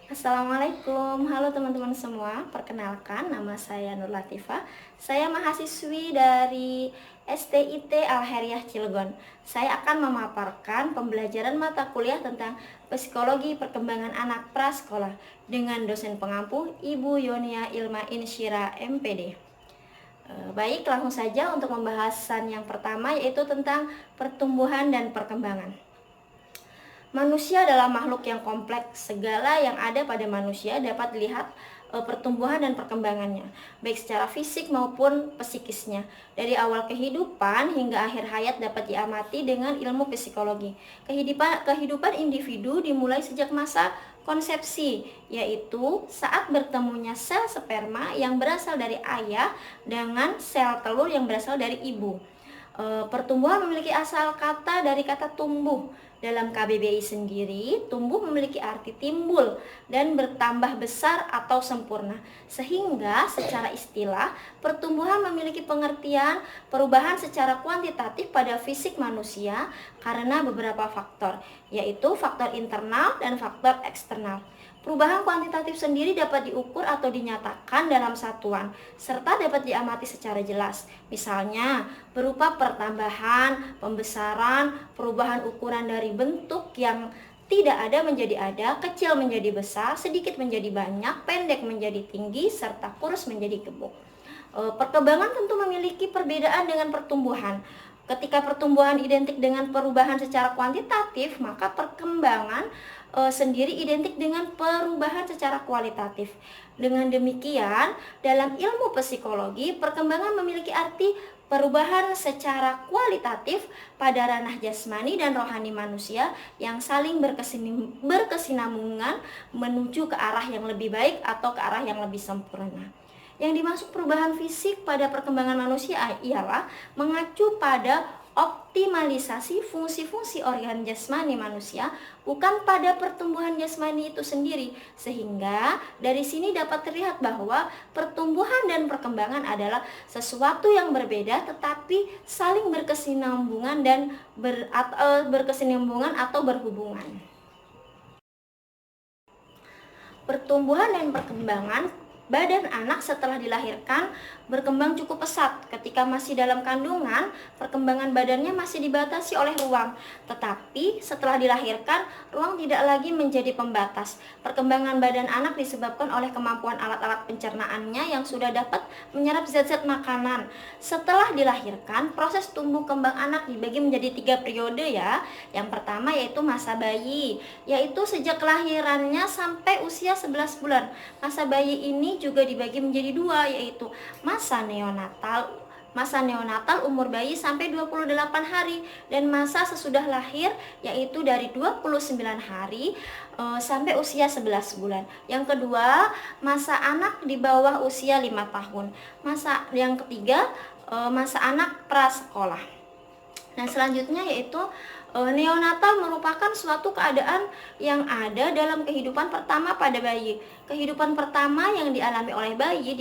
Assalamualaikum, halo teman-teman semua. Perkenalkan, nama saya Nur Latifah. Saya mahasiswi dari STIT Al-Heriah Cilegon. Saya akan memaparkan pembelajaran mata kuliah tentang psikologi perkembangan anak prasekolah dengan dosen pengampu Ibu Yonia Ilma Insyira MPD. Baik, langsung saja untuk pembahasan yang pertama, yaitu tentang pertumbuhan dan perkembangan. Manusia adalah makhluk yang kompleks. Segala yang ada pada manusia dapat dilihat pertumbuhan dan perkembangannya, baik secara fisik maupun psikisnya. Dari awal kehidupan hingga akhir hayat dapat diamati dengan ilmu psikologi. Kehidupan individu dimulai sejak masa konsepsi, yaitu saat bertemunya sel sperma yang berasal dari ayah dengan sel telur yang berasal dari ibu. Pertumbuhan memiliki asal kata dari kata tumbuh. Dalam KBBI sendiri, tumbuh memiliki arti timbul dan bertambah besar atau sempurna. Sehingga secara istilah, pertumbuhan memiliki pengertian perubahan secara kuantitatif pada fisik manusia karena beberapa faktor, yaitu faktor internal dan faktor eksternal. Perubahan kuantitatif sendiri dapat diukur atau dinyatakan dalam satuan, serta dapat diamati secara jelas. Misalnya, berupa pertambahan, pembesaran, perubahan ukuran dari bentuk yang tidak ada menjadi ada, kecil menjadi besar, sedikit menjadi banyak, pendek menjadi tinggi, serta kurus menjadi gemuk. Perkembangan tentu memiliki perbedaan dengan pertumbuhan. Ketika pertumbuhan identik dengan perubahan secara kuantitatif, maka perkembangan sendiri identik dengan perubahan secara kualitatif. Dengan demikian, dalam ilmu psikologi, perkembangan memiliki arti perubahan secara kualitatif pada ranah jasmani dan rohani manusia yang saling berkesinambungan menuju ke arah yang lebih baik atau ke arah yang lebih sempurna. Yang dimaksud perubahan fisik pada perkembangan manusia ialah mengacu pada optimalisasi fungsi-fungsi organ jasmani manusia, bukan pada pertumbuhan jasmani itu sendiri. Sehingga dari sini dapat terlihat bahwa pertumbuhan dan perkembangan adalah sesuatu yang berbeda tetapi saling berkesinambungan dan berkesinambungan atau berhubungan. Pertumbuhan dan perkembangan badan anak setelah dilahirkan berkembang cukup pesat. Ketika masih dalam kandungan, perkembangan badannya masih dibatasi oleh ruang. Tetapi setelah dilahirkan, ruang tidak lagi menjadi pembatas. Perkembangan badan anak disebabkan oleh kemampuan alat-alat pencernaannya yang sudah dapat menyerap zat-zat makanan. Setelah dilahirkan, proses tumbuh kembang anak dibagi menjadi 3 periode ya. Yang pertama yaitu masa bayi, yaitu sejak kelahirannya sampai usia 11 bulan. Masa bayi ini juga dibagi menjadi 2, yaitu masa neonatal umur bayi sampai 28 hari dan masa sesudah lahir yaitu dari 29 hari sampai usia 11 bulan. Yang kedua, masa anak di bawah usia 5 tahun. Yang ketiga, masa anak prasekolah. Nah, selanjutnya yaitu neonatal merupakan suatu keadaan yang ada dalam kehidupan pertama pada bayi. Kehidupan pertama yang dialami oleh bayi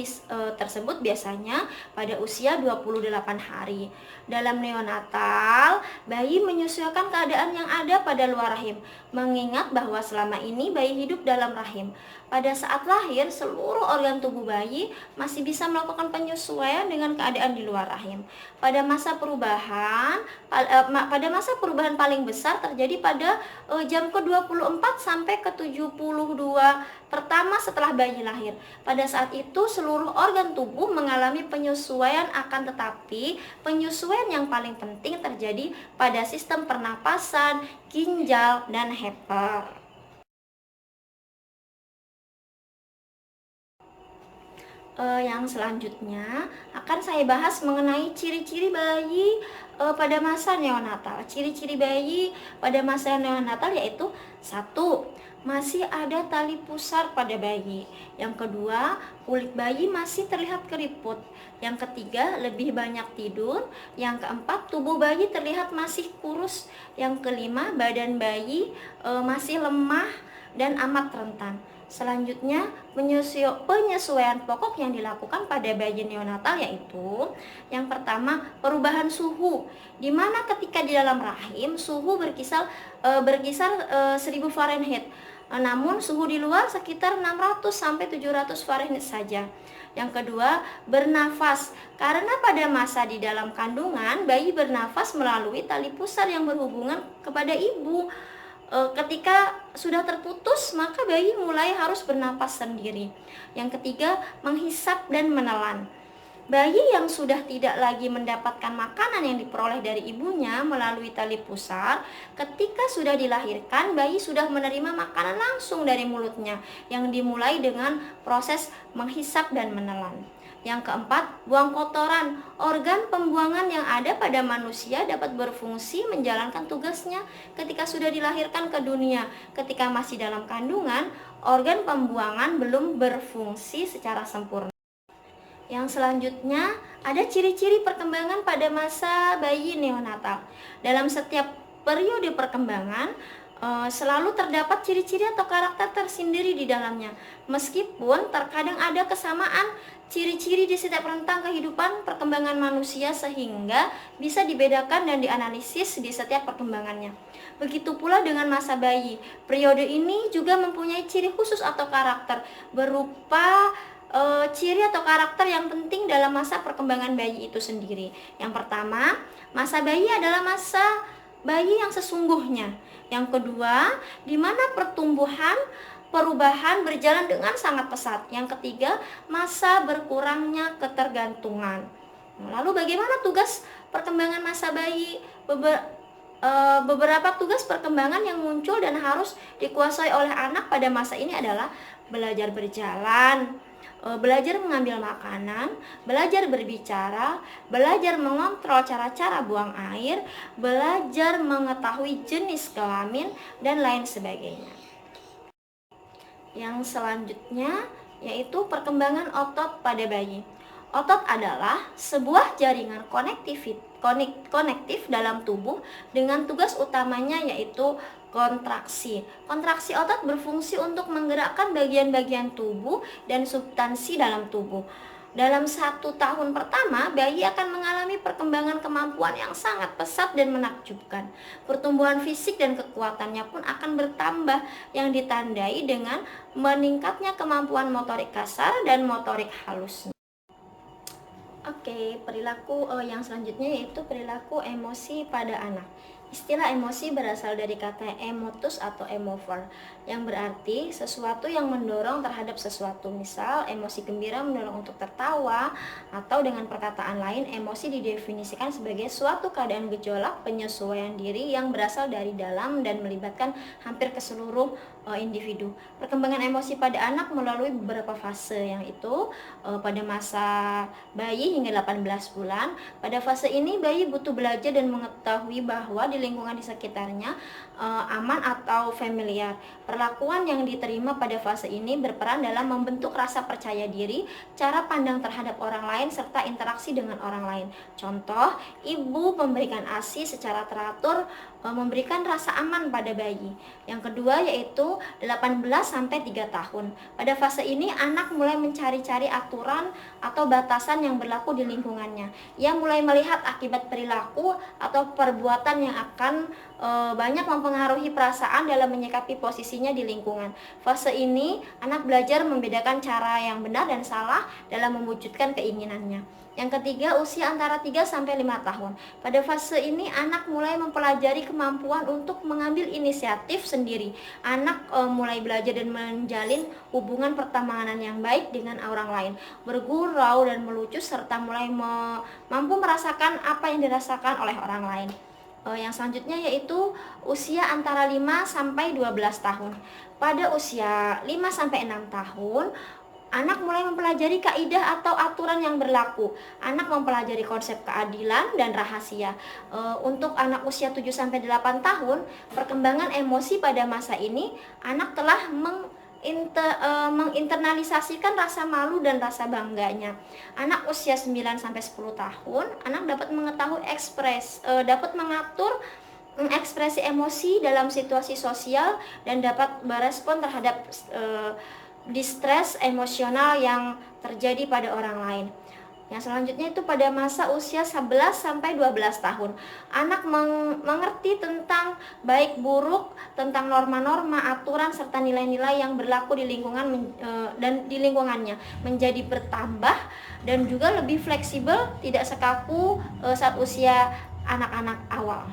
tersebut biasanya pada usia 28 hari. Dalam neonatal, bayi menyesuaikan keadaan yang ada pada luar rahim, mengingat bahwa selama ini bayi hidup dalam rahim. Pada saat lahir, seluruh organ tubuh bayi masih bisa melakukan penyesuaian dengan keadaan di luar rahim. Pada masa perubahan paling besar terjadi pada jam ke-24 sampai ke-72 pertama setelah bayi lahir. Pada saat itu seluruh organ tubuh mengalami penyesuaian, akan tetapi penyesuaian yang paling penting terjadi pada sistem pernapasan, ginjal, dan hepa. Yang selanjutnya akan saya bahas mengenai ciri-ciri bayi pada masa neonatal. Ciri-ciri bayi pada masa neonatal yaitu 1. masih ada tali pusar pada bayi. Yang kedua, kulit bayi masih terlihat keriput. Yang ketiga, lebih banyak tidur. Yang keempat, tubuh bayi terlihat masih kurus. Yang kelima, badan bayi masih lemah dan amat rentan. Selanjutnya, penyesuaian pokok yang dilakukan pada bayi neonatal yaitu yang pertama, perubahan suhu, di mana ketika di dalam rahim suhu berkisar 1000 Fahrenheit. Namun suhu di luar sekitar 600 sampai 700 Fahrenheit saja. Yang kedua, bernafas. Karena pada masa di dalam kandungan, bayi bernafas melalui tali pusar yang berhubungan kepada ibu. Ketika sudah terputus, maka bayi mulai harus bernapas sendiri. Yang ketiga, menghisap dan menelan. Bayi yang sudah tidak lagi mendapatkan makanan yang diperoleh dari ibunya melalui tali pusar, ketika sudah dilahirkan, bayi sudah menerima makanan langsung dari mulutnya yang dimulai dengan proses menghisap dan menelan. Yang keempat, buang kotoran. Organ pembuangan yang ada pada manusia dapat berfungsi menjalankan tugasnya ketika sudah dilahirkan ke dunia. Ketika masih dalam kandungan, organ pembuangan belum berfungsi secara sempurna. Yang selanjutnya, ada ciri-ciri perkembangan pada masa bayi neonatal. Dalam setiap periode perkembangan, selalu terdapat ciri-ciri atau karakter tersendiri di dalamnya. Meskipun terkadang ada kesamaan ciri-ciri di setiap rentang kehidupan perkembangan manusia sehingga bisa dibedakan dan dianalisis di setiap perkembangannya. Begitu pula dengan masa bayi. Periode ini juga mempunyai ciri khusus atau karakter berupa ciri atau karakter yang penting dalam masa perkembangan bayi itu sendiri. Yang pertama, masa bayi adalah masa bayi yang sesungguhnya. Yang kedua, di mana perubahan berjalan dengan sangat pesat. Yang ketiga, masa berkurangnya ketergantungan. Lalu bagaimana tugas perkembangan masa bayi? Beberapa tugas perkembangan yang muncul dan harus dikuasai oleh anak pada masa ini adalah belajar berjalan, belajar mengambil makanan, belajar berbicara, belajar mengontrol cara-cara buang air, belajar mengetahui jenis kelamin, dan lain sebagainya. Yang selanjutnya yaitu perkembangan otot pada bayi. Otot adalah sebuah jaringan konektif dalam tubuh dengan tugas utamanya yaitu kontraksi. Kontraksi otot berfungsi untuk menggerakkan bagian-bagian tubuh dan substansi dalam tubuh. Dalam 1 tahun pertama, bayi akan mengalami perkembangan kemampuan yang sangat pesat dan menakjubkan. Pertumbuhan fisik dan kekuatannya pun akan bertambah, yang ditandai dengan meningkatnya kemampuan motorik kasar dan motorik halus. Oke, perilaku yang selanjutnya yaitu perilaku emosi pada anak. Istilah emosi berasal dari kata emotus atau emover, yang berarti sesuatu yang mendorong terhadap sesuatu. Misal, emosi gembira mendorong untuk tertawa, atau dengan perkataan lain, emosi didefinisikan sebagai suatu keadaan gejolak penyesuaian diri yang berasal dari dalam dan melibatkan hampir keseluruh individu. Perkembangan emosi pada anak melalui beberapa fase, yang itu pada masa bayi hingga 18 bulan. Pada fase ini bayi butuh belajar dan mengetahui bahwa di lingkungan di sekitarnya aman atau familiar. Perlakuan yang diterima pada fase ini berperan dalam membentuk rasa percaya diri, cara pandang terhadap orang lain, serta interaksi dengan orang lain. Contoh, ibu memberikan ASI secara teratur, memberikan rasa aman pada bayi. Yang kedua yaitu 18 sampai 3 tahun. Pada fase ini anak mulai mencari-cari aturan atau batasan yang berlaku di lingkungannya. Ia mulai melihat akibat perilaku atau perbuatan yang akan banyak mempengaruhi perasaan dalam menyikapi posisinya di lingkungan. Fase ini anak belajar membedakan cara yang benar dan salah dalam mewujudkan keinginannya. Yang ketiga, usia antara 3 sampai 5 tahun. Pada fase ini anak mulai mempelajari kemampuan untuk mengambil inisiatif sendiri. Anak mulai belajar dan menjalin hubungan pertemanan yang baik dengan orang lain, bergurau dan melucu, serta mulai mampu merasakan apa yang dirasakan oleh orang lain. Yang selanjutnya yaitu usia antara 5 sampai 12 tahun. Pada usia 5 sampai 6 tahun, Anak mulai mempelajari kaidah atau aturan yang berlaku. Anak mempelajari konsep keadilan dan rahasia. Untuk anak usia 7-8 tahun, perkembangan emosi pada masa ini, anak telah menginternalisasikan rasa malu dan rasa bangganya. Anak usia 9-10 tahun, anak dapat mengetahui dapat mengatur ekspresi emosi dalam situasi sosial dan dapat berespon terhadap distress emosional yang terjadi pada orang lain. Yang selanjutnya itu pada masa usia 11-12 tahun, anak mengerti tentang baik buruk, tentang norma-norma, aturan serta nilai-nilai yang berlaku di lingkungan dan di lingkungannya, menjadi bertambah dan juga lebih fleksibel, tidak sekaku saat usia anak-anak awal.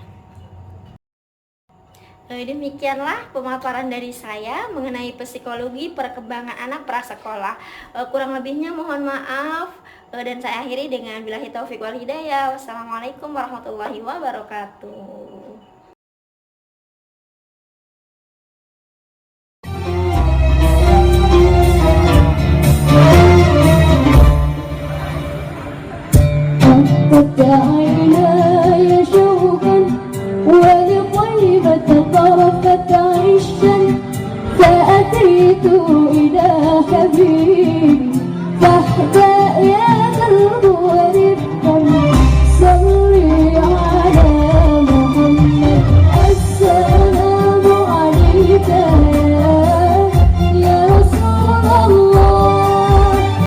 Demikianlah pemaparan dari saya mengenai psikologi perkembangan anak prasekolah. Kurang lebihnya mohon maaf, dan saya akhiri dengan billahi taufik wal hidayah. Wassalamualaikum warahmatullahi wabarakatuh. طرفت عشا فأتيت إلى حبيبي فاهدأ يا قلب